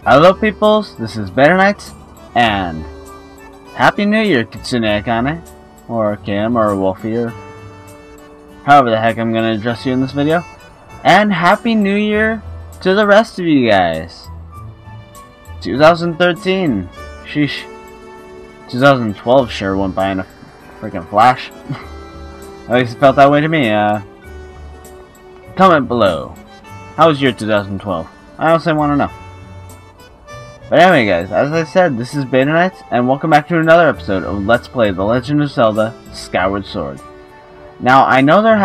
Hello peoples, this is BetaNights, and Happy New Year, Kitsune Akane, or Kim, or Wolfie, or however the heck I'm gonna address you in this video. And Happy New Year to the rest of you guys. 2013, sheesh. 2012 sure went by in a freaking flash. At least it felt that way to me. Comment below. How was your 2012? I also want to know. But anyway guys, as I said, this is BetaNights, and welcome back to another episode of Let's Play The Legend of Zelda Skyward Sword. Now, I know there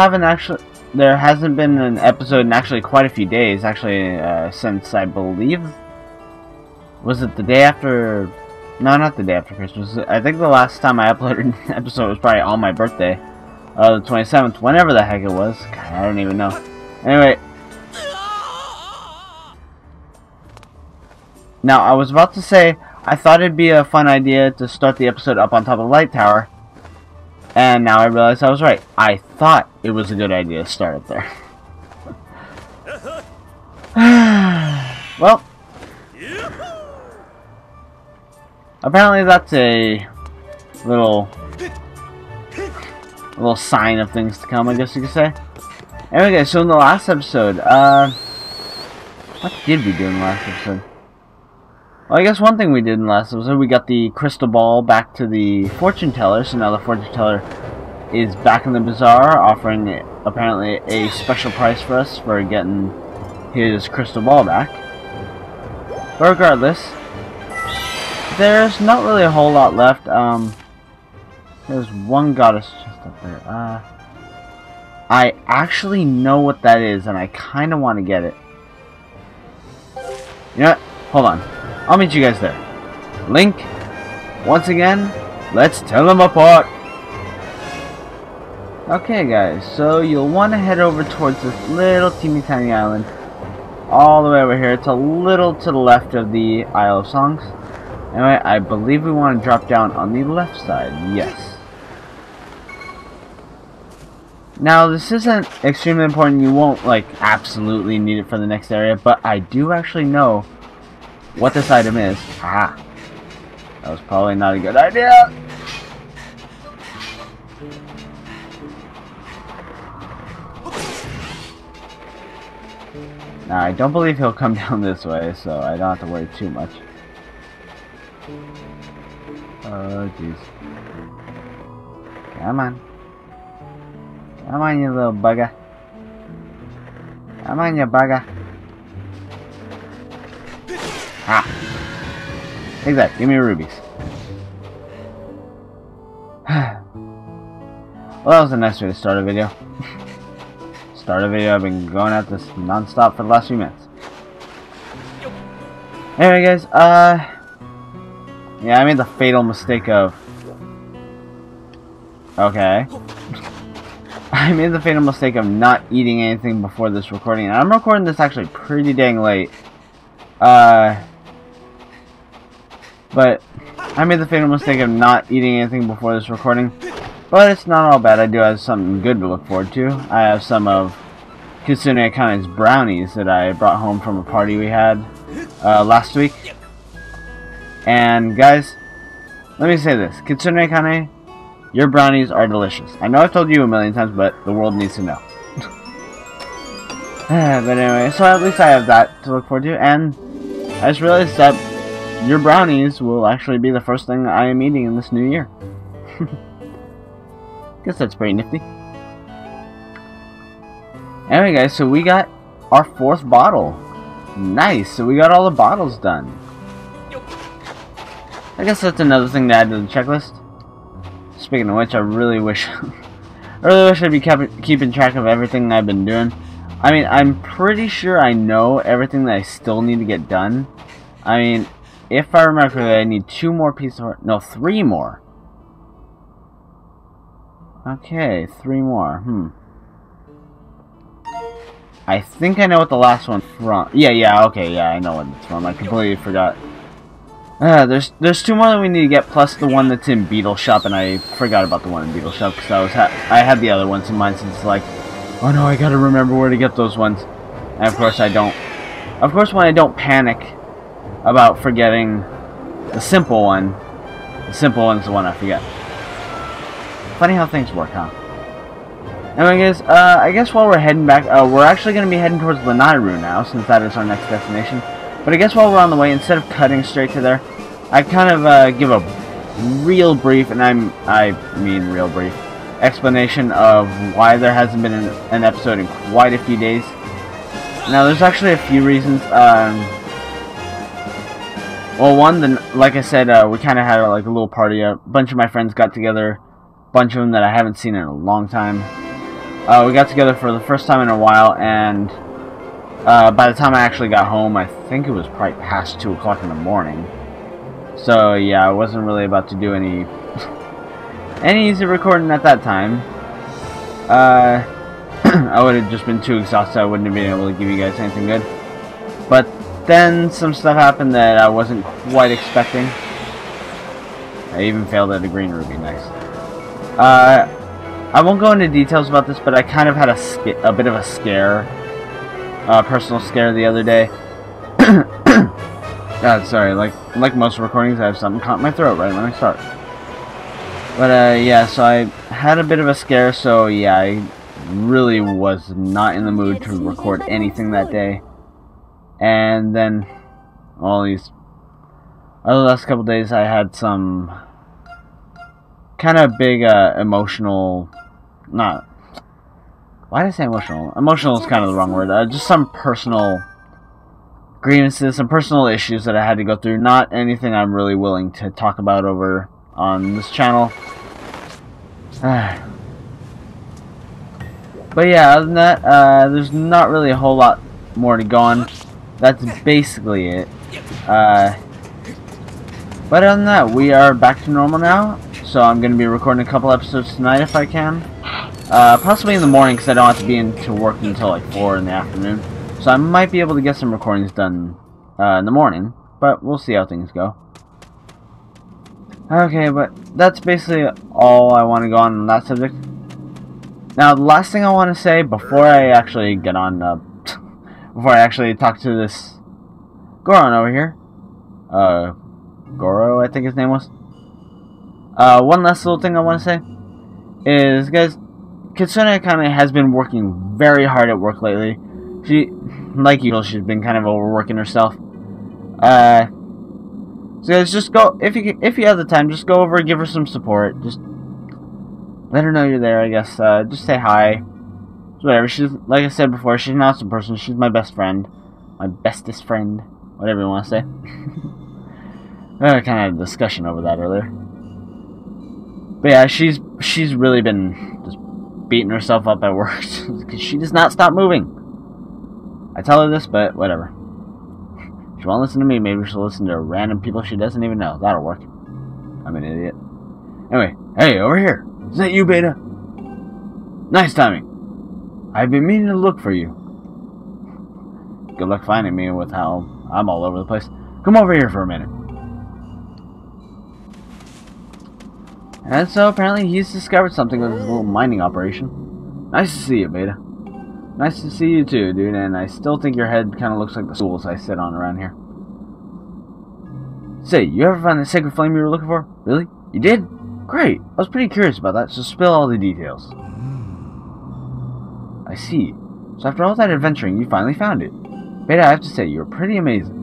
hasn't been an episode in actually quite a few days, since I believe, was it the day after, no, not the day after Christmas, I think the last time I uploaded an episode was probably on my birthday, the 27th, whenever the heck it was. God, I don't even know. Anyway, now, I was about to say, I thought it'd be a fun idea to start the episode up on top of the light tower. And now I realize I was right. I thought it was a good idea to start it there. Well, apparently that's a little sign of things to come, I guess you could say. Anyway guys, so in the last episode, what did we do in the last episode? Well, I guess one thing we did in the last episode, we got the crystal ball back to the fortune teller, so now the fortune teller is back in the bazaar, offering apparently a special price for us for getting his crystal ball back. But regardless, there's not really a whole lot left. There's one goddess just up there. I actually know what that is, and I kind of want to get it. You know what? Hold on. I'll meet you guys there. Link, once again, let's tell them apart. Okay guys, so you'll want to head over towards this little teeny tiny island. All the way over here. It's a little to the left of the Isle of Songs. Anyway, I believe we want to drop down on the left side. Yes. Now, this isn't extremely important. You won't, like, absolutely need it for the next area. But I do actually know what this item is. Ah, that was probably not a good idea. Now, I don't believe he'll come down this way, so I don't have to worry too much. Oh, jeez. Come on. Come on, you little bugger. Come on, you bugger. Ah! Take that, give me rubies. Well, that was a nice way to start a video. I've been going at this non-stop for the last few minutes. Anyway guys, yeah, I made the fatal mistake of... Okay. I made the fatal mistake of not eating anything before this recording, and I'm recording this actually pretty dang late. But I made the fatal mistake of not eating anything before this recording. But it's not all bad. I do have something good to look forward to. I have some of Kitsune Akane's brownies that I brought home from a party we had last week. And guys, let me say this. Kitsune Akane, your brownies are delicious. I know I've told you a million times, but the world needs to know. But anyway, so at least I have that to look forward to. And I just realized that your brownies will actually be the first thing I am eating in this new year. Guess that's pretty nifty. Anyway guys, so we got our 4th bottle. Nice, so we got all the bottles done. I guess that's another thing to add to the checklist. Speaking of which, I really wish I'd be keeping track of everything I've been doing. I mean, I'm pretty sure I know everything that I still need to get done. I mean, if I remember correctly, I need 2 more pieces of... No, 3 more. Okay, 3 more. I think I know what the last one's from. Yeah, okay, yeah, I know what it's from. I completely forgot. There's 2 more that we need to get, plus the one that's in Beetle Shop, and I forgot about the one in Beetle Shop, because I had the other ones in mind, since it's like, oh no, I gotta remember where to get those ones. And of course I don't. Of course, when I don't panic, about forgetting the simple one. The simple one's the one I forget. Funny how things work, huh? Anyway, guys, I guess while we're heading back, we're actually going to be heading towards Lanayru now, since that is our next destination. But I guess while we're on the way, instead of cutting straight to there, I kind of give a real brief, and I mean real brief, explanation of why there hasn't been an episode in quite a few days. Now, there's actually a few reasons. Well, one, like I said, we kind of had like a little party. A bunch of my friends got together, a bunch of them that I haven't seen in a long time. We got together for the first time in a while, and by the time I actually got home, I think it was probably past 2 o'clock in the morning. So yeah, I wasn't really about to do any easy recording at that time. I would have just been too exhausted. I wouldn't have been able to give you guys anything good. But then some stuff happened that I wasn't quite expecting. I even failed at a green ruby. Nice. I won't go into details about this, but I kind of had a bit of a scare, personal scare the other day. God, sorry. Like most recordings, I have something caught in my throat right when I start. But yeah, so I had a bit of a scare. So yeah, I really was not in the mood to record anything that day. And then all these other last couple days, I had some kind of big emotional. Not. Why did I say emotional? Emotional is kind of the wrong word. Just some personal grievances, some personal issues that I had to go through. Not anything I'm really willing to talk about over on this channel. But yeah, other than that, there's not really a whole lot more to go on. That's basically it. But other than that, we are back to normal now. So I'm going to be recording a couple episodes tonight if I can. Possibly in the morning, because I don't have to be into work until like 4 in the afternoon. So I might be able to get some recordings done in the morning. But we'll see how things go. Okay, but that's basically all I want to go on that subject. Now, the last thing I want to say before I actually get on, before I actually talk to this Goro over here. Goro, I think his name was. One last little thing I want to say is, guys, Kitsune kind of has been working very hard at work lately. She, like usual, she's been kind of overworking herself. So guys, just go, if you have the time, just go over and give her some support. Just let her know you're there, I guess. Just say hi. Whatever. She's, like I said before, she's an awesome person. She's my best friend. My bestest friend. Whatever you want to say. I kind of had a discussion over that earlier. But yeah, she's really been just beating herself up at work. Because she does not stop moving. I tell her this, but whatever. If she won't listen to me, maybe she'll listen to random people she doesn't even know. That'll work. I'm an idiot. Anyway, hey, over here. Is that you, Beta? Nice timing. I've been meaning to look for you. Good luck finding me with how I'm all over the place. Come over here for a minute. And so apparently he's discovered something with his little mining operation. Nice to see you, Beta. Nice to see you too, dude, and I still think your head kind of looks like the stools I sit on around here. Say, you ever find the sacred flame you were looking for? Really? You did? Great. I was pretty curious about that, so spill all the details. I see. So after all that adventuring, you finally found it. Beta, I have to say, you're pretty amazing.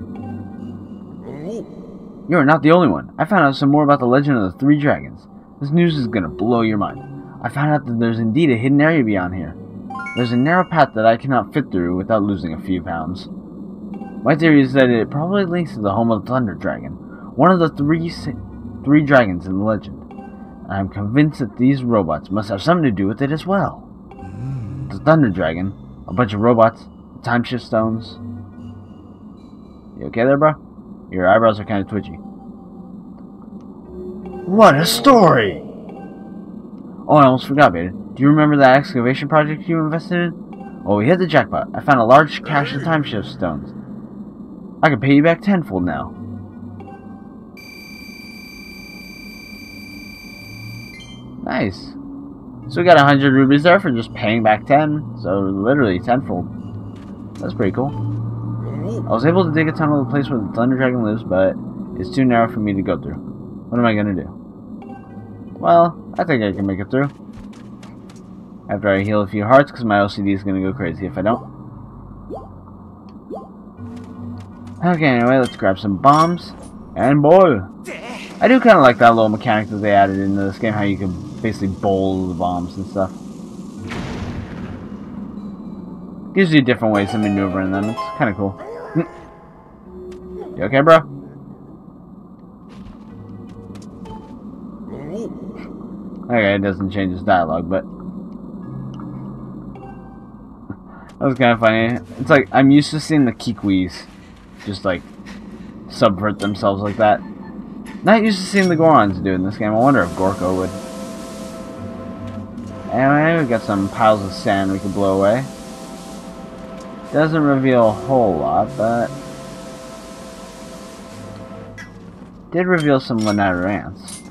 You're not the only one. I found out some more about the legend of the 3 dragons. This news is gonna blow your mind. I found out that there's indeed a hidden area beyond here. There's a narrow path that I cannot fit through without losing a few pounds. My theory is that it probably links to the home of the Thunder Dragon, one of the three dragons in the legend. I'm convinced that these robots must have something to do with it as well. The Thunder Dragon, a bunch of robots, time shift stones. You okay there, bro? Your eyebrows are kind of twitchy. What a story! Oh, I almost forgot, Beta. Do you remember that excavation project you invested in? Oh, we hit the jackpot. I found a large cache of time shift stones. I can pay you back tenfold now. Nice. So we got 100 rubies there for just paying back 10. So literally tenfold. That's pretty cool. I was able to dig a tunnel to the place where the Thunder Dragon lives, but it's too narrow for me to go through. What am I gonna do? Well, I think I can make it through. After I heal a few hearts, because my OCD is gonna go crazy if I don't. Okay, anyway, let's grab some bombs. And bowl! I do kind of like that little mechanic that they added into this game, how you can basically bowl the bombs and stuff. Gives you different ways of maneuvering them. It's kind of cool. You okay, bro? Okay, it doesn't change his dialogue, but that was kind of funny. It's like I'm used to seeing the Kikwis just like subvert themselves like that. Not used to seeing the Gorons do it in this game. I wonder if Gorko would. Anyway, we got some piles of sand we can blow away. Doesn't reveal a whole lot, but did reveal some Lanayru ants.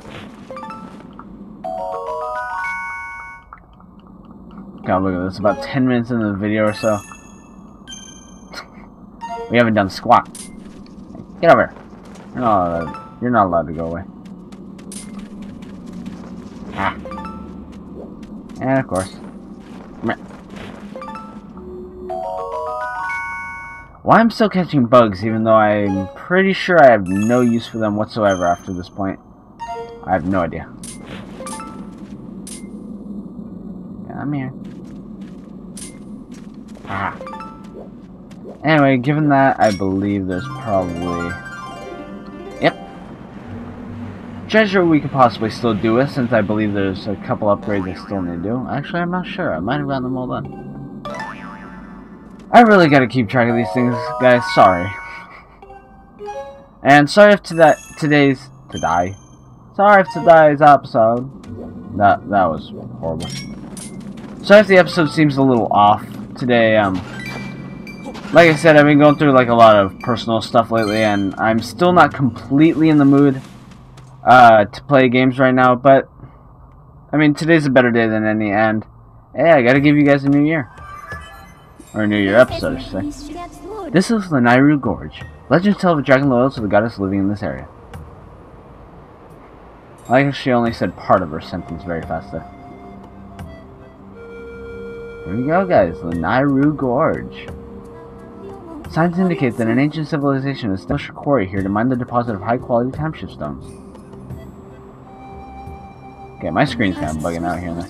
God, look at this. About 10 minutes into the video or so. We haven't done squat. Get over here. You're not allowed to go away. Ah. And of course. Why I'm still catching bugs, even though I'm pretty sure I have no use for them whatsoever after this point. I have no idea. Come here. Ah. Anyway, given that, I believe there's probably... Yep. Treasure we could possibly still do with, since I believe there's a couple upgrades I still need to do. Actually, I'm not sure. I might have gotten them all done. I really gotta keep track of these things, guys. Sorry. And sorry if today's episode... That was horrible. Sorry if the episode seems a little off today. Like I said, I've been going through like a lot of personal stuff lately, and I'm still not completely in the mood to play games right now. But I mean, today's a better day than any, and hey, I gotta give you guys a new year, or a new year episode, I should say. This is Lanayru Gorge. Legends tell of a dragon loyal to the goddess living in this area. I like she only said part of her sentence very fast there. Here we go, guys. Lanayru Gorge. Signs indicate that an ancient civilization has established a quarry here to mine the deposit of high-quality timeshift stones. Okay, my screen's kind of bugging out here and there.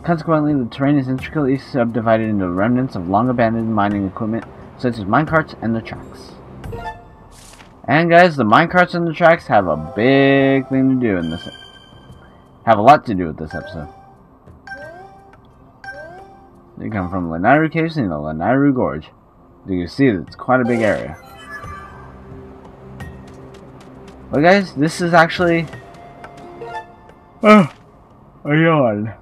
Consequently, the terrain is intricately subdivided into remnants of long-abandoned mining equipment, such as minecarts and the tracks. And guys, the minecarts and the tracks have a big thing to do in this. Have a lot to do with this episode. They come from Lanayru Caves into Lanayru Gorge. You can see that it's quite a big area. But guys, this is actually... Oh, a yawn.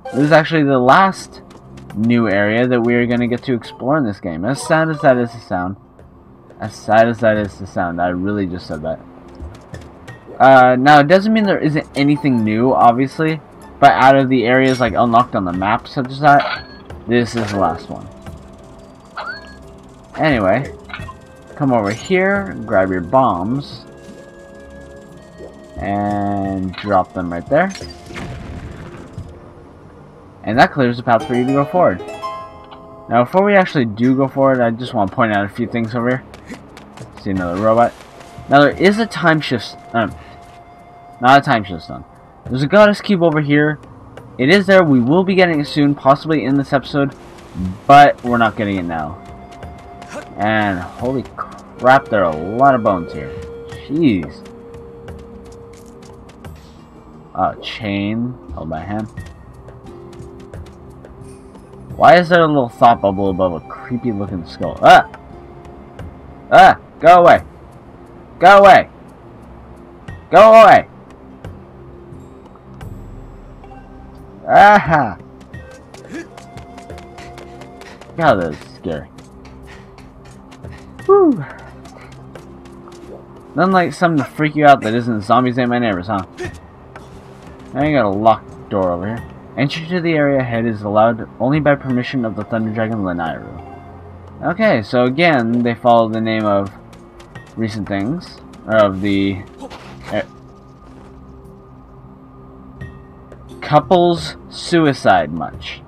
This is actually the last new area that we are going to get to explore in this game. As sad as that is to sound. As sad as that is to sound. I really just said that. Now, it doesn't mean there isn't anything new, obviously. But out of the areas like unlocked on the map, such as that, this is the last one. Anyway, come over here, grab your bombs, and drop them right there. And that clears the path for you to go forward. Now, before we actually do go forward, I just want to point out a few things over here. See another robot. Now, there is a time shift... not a time shift stone. There's a goddess cube over here. It is there. We will be getting it soon, possibly in this episode, but we're not getting it now. And holy crap, there are a lot of bones here. Jeez. Chain held by hand. Why is there a little thought bubble above a creepy looking skull? Go away. Go away. Go away. Aha! God, that is scary. Whew. Nothing like something to freak you out that isn't zombies ain't my neighbors, huh? Now you got a locked door over here. Entry to the area ahead is allowed only by permission of the Thunder Dragon Lanayru. Okay, so again, they follow the name of recent things, or of the couple's suicide much.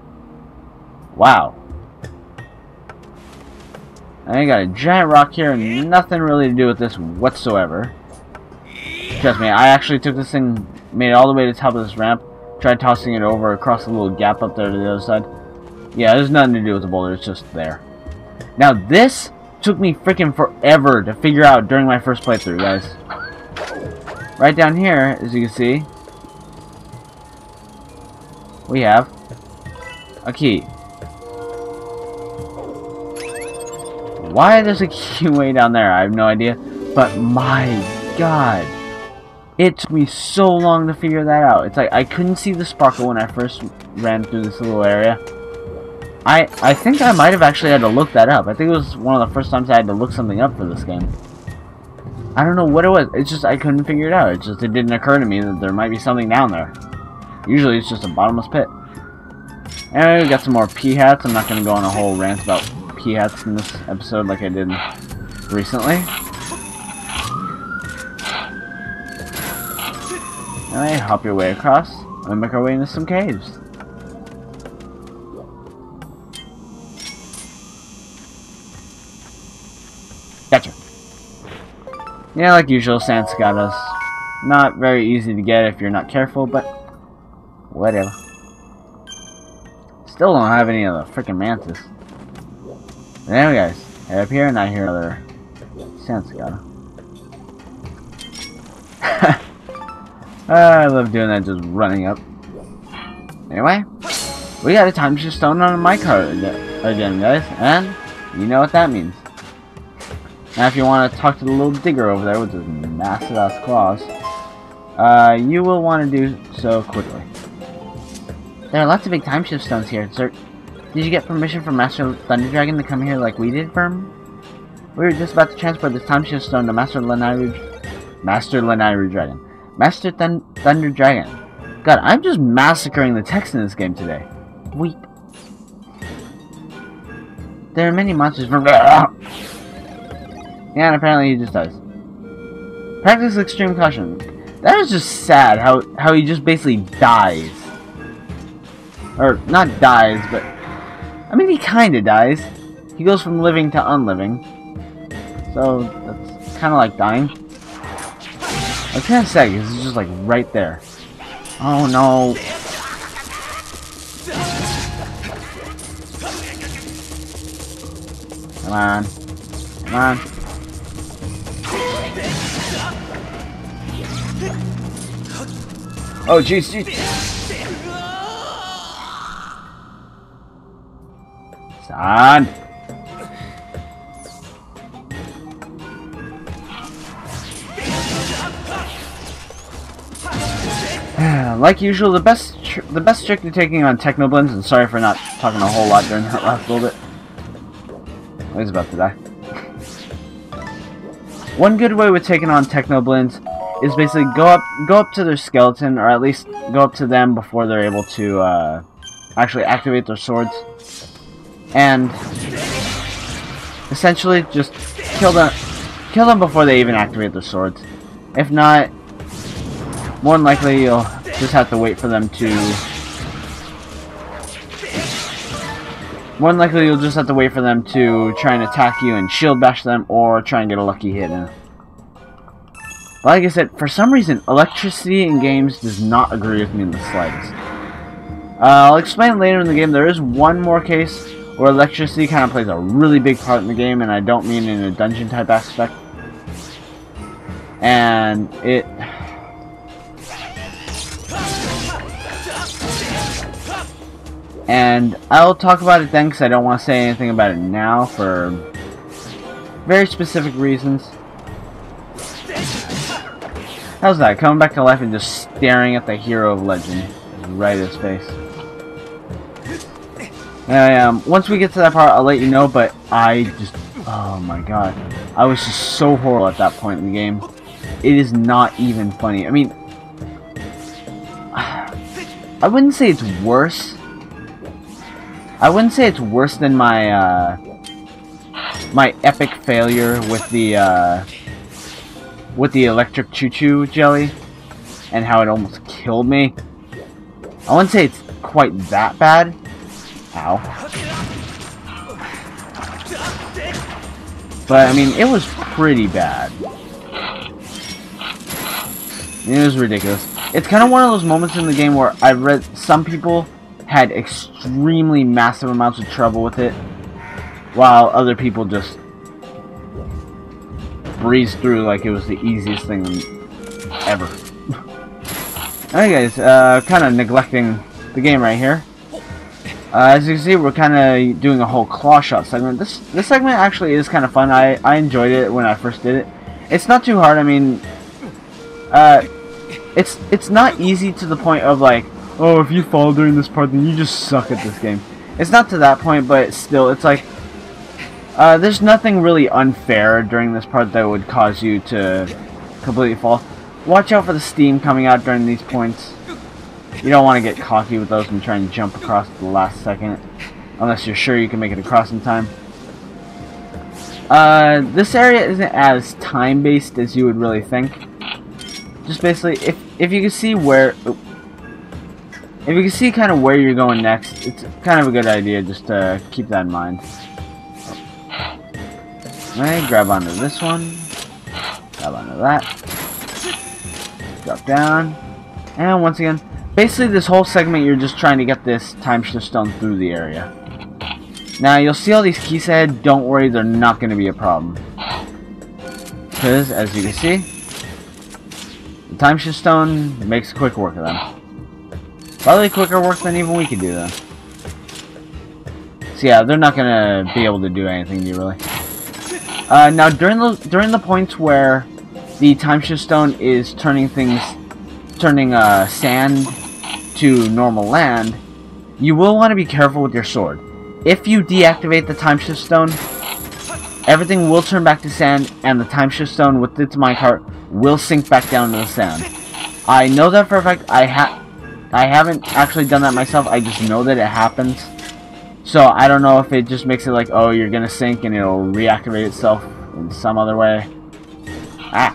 Wow. I got a giant rock here and nothing really to do with this whatsoever. Trust me, I actually took this thing, made it all the way to the top of this ramp, tried tossing it over across the little gap up there to the other side. Yeah, there's nothing to do with the boulder, it's just there. Now this took me freaking forever to figure out during my first playthrough, guys. Right down here, as you can see, we have a key. Why there's a key way down there, I have no idea. But my god, it took me so long to figure that out. It's like I couldn't see the sparkle when I first ran through this little area. I think I might have actually had to look that up. I think it was one of the first times I had to look something up for this game. I don't know what it was. It's just I couldn't figure it out. It didn't occur to me that there might be something down there. Usually it's just a bottomless pit. And we got some more pea hats. I'm not going to go on a whole rant about pea hats in this episode like I did recently. Anyway, hop your way across and make our way into some caves. Gotcha. Yeah, like usual, Sans got us. Not very easy to get if you're not careful, but whatever. Still don't have any of the freaking mantis. But anyway, guys, head up here and I hear another Sansagata. I love doing that, just running up. Anyway, we got a time shift stone on my card again, guys, and you know what that means. Now, if you want to talk to the little digger over there with his massive ass claws, you will want to do so quickly. There are lots of big time shift stones here, sir. Did you get permission from Master Thunder Dragon to come here like we did, Firm? We were just about to transport this time shift stone to Master Lanayru Dragon. Master Thunder Dragon. God, I'm just massacring the text in this game today. Weep. There are many monsters from... Yeah, and apparently he just does. Practice extreme caution. That is just sad, how he just basically dies. Or, not dies, but... I mean, he kinda dies. He goes from living to unliving. So, that's kinda like dying. It's kinda sad, because it's just like right there. Oh no. Come on. Come on. Oh, jeez, Son. Like usual, the best trick to taking on Technoblins, and sorry for not talking a whole lot during that last little bit. Oh, he's about to die. One good way with taking on Technoblins is basically go up to their skeleton, or at least go up to them before they're able to actually activate their swords, and essentially just kill them before they even activate their swords. If not, more than likely you'll just have to wait for them to... More than likely you'll just have to wait for them to try and attack you and shield bash them, or try and get a lucky hit in. Like I said, for some reason, electricity in games does not agree with me in the slightest. I'll explain later in the game. There is one more case where electricity kind of plays a really big part in the game, and I don't mean in a dungeon type aspect. And it... And I'll talk about it then, because I don't want to say anything about it now for very specific reasons. How's that? Coming back to life and just staring at the hero of legend right in his face. Once we get to that part, I'll let you know, but I just... Oh my god. I was just so horrible at that point in the game. It is not even funny. I mean... I wouldn't say it's worse. I wouldn't say it's worse than my, my epic failure with the electric choo-choo jelly and how it almost killed me. I wouldn't say it's quite that bad. Ow. But I mean, it was pretty bad. It was ridiculous. It's kind of one of those moments in the game where I've read some people had extremely massive amounts of trouble with it, while other people just breezed through like it was the easiest thing ever. Alright guys, kind of neglecting the game right here. As you can see, we're kind of doing a whole claw shot segment. This segment actually is kind of fun. I enjoyed it when I first did it. It's not too hard. I mean, it's not easy to the point of like, oh, if you fall during this part, then you just suck at this game. It's not to that point, but still, it's like, there's nothing really unfair during this part that would cause you to completely fall. Watch out for the steam coming out during these points. You don't want to get cocky with those and try and jump across at the last second, unless you're sure you can make it across in time. This area isn't as time-based as you would really think. Just basically, if you can see where, if you can see kind of where you're going next, it's kind of a good idea just to keep that in mind. Alright, grab onto this one, grab onto that, drop down, and once again, basically this whole segment you're just trying to get this time shift stone through the area. Now you'll see all these keys ahead, don't worry, they're not going to be a problem. Because, as you can see, the time shift stone makes quick work of them. Probably quicker work than even we could do though. So yeah, they're not going to be able to do anything to you really. Now during the points where the time shift stone is turning sand to normal land, you will want to be careful with your sword. If you deactivate the time shift stone, everything will turn back to sand, and the time shift stone with its minecart will sink back down to the sand. I know that for a fact. I haven't actually done that myself. I just know that it happens. So I don't know if it just makes it like, oh, you're gonna sink and it'll reactivate itself in some other way. Ah.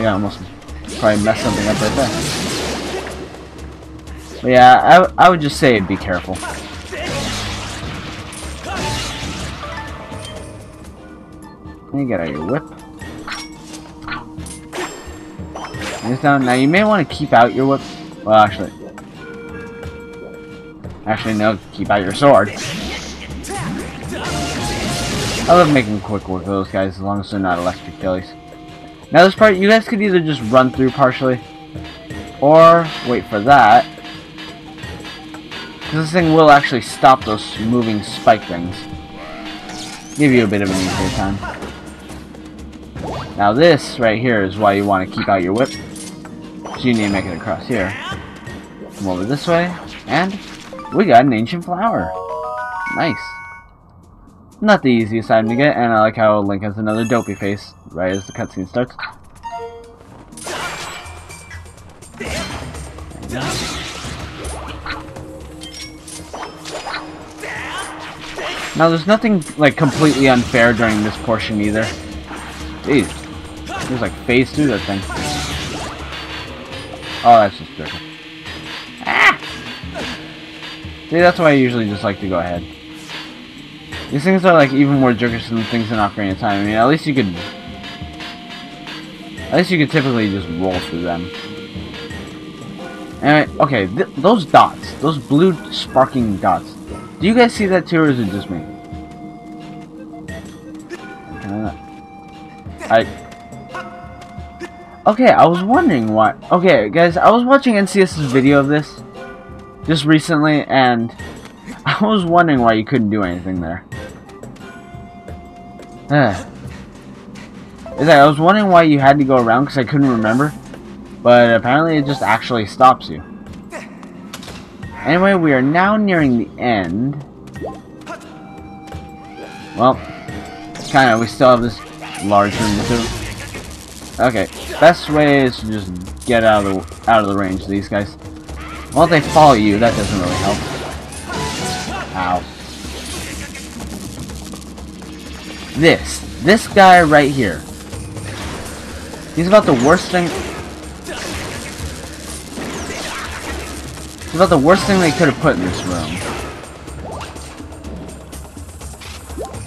Yeah, almost probably messed something up right there. But yeah, I would just say be careful. You get out your whip. It's down. Now you may want to keep out your whip. Well, actually no, keep out your sword. I love making quick work of those guys as long as they're not electric jellies. Now this part, you guys could either just run through partially, or wait for that. Because this thing will actually stop those moving spike things. Give you a bit of an easier time. Now this right here is why you want to keep out your whip. So you need to make it across here. Come over this way, and we got an ancient flower. Nice. Not the easiest item to get, and I like how Link has another dopey face right as the cutscene starts. Now there's nothing like completely unfair during this portion either. Jeez. There's like phase through that thing. Oh, that's just jerking. Ah! See, that's why I usually just like to go ahead. These things are like even more jerkish than things in Ocarina of Time. I mean, at least you could typically just roll through them. Anyway, okay, those dots, those blue sparking dots. Do you guys see that too, or is it just me? Okay, I was wondering why. Okay, guys, I was watching NCS's video of this just recently, and I was wondering why you couldn't do anything there. I was wondering why you had to go around because I couldn't remember, but apparently it just actually stops you. Anyway, we are now nearing the end. Well, kind of. We still have this large room to do. Okay, best way is to just get out of the range of these guys. Well, if they follow you, that doesn't really help. Ow. This guy right here. He's about the worst thing. He's about the worst thing they could have put in this room.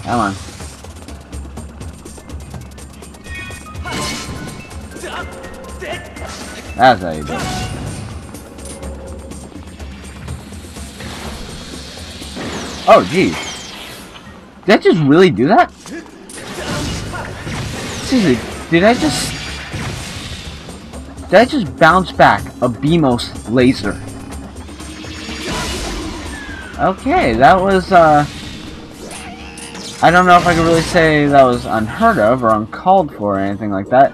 Come on. That's how you do it. Oh, geez. Did I just really do that? Seriously, did I just bounce back a BMOS laser? Okay, that was, I don't know if I could really say that was unheard of or uncalled for or anything like that.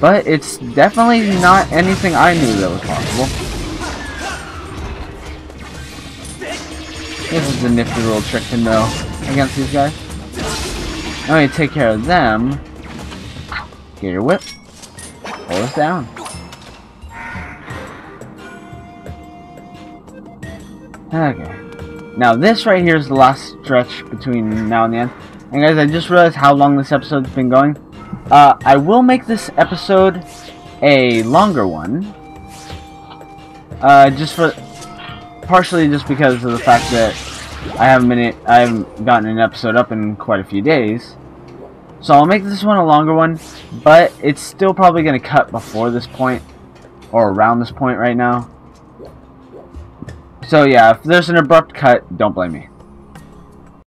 But it's definitely not anything I knew that was possible. This is a nifty little trick to know against these guys. Now you take care of them. Get your whip. Pull us down. Okay. Now this right here is the last stretch between now and the end. And guys, I just realized how long this episode's been going. I will make this episode a longer one. Partially just because of the fact that I haven't gotten an episode up in quite a few days. So I'll make this one a longer one, but it's still probably going to cut before this point, or around this point right now. So yeah, if there's an abrupt cut, don't blame me.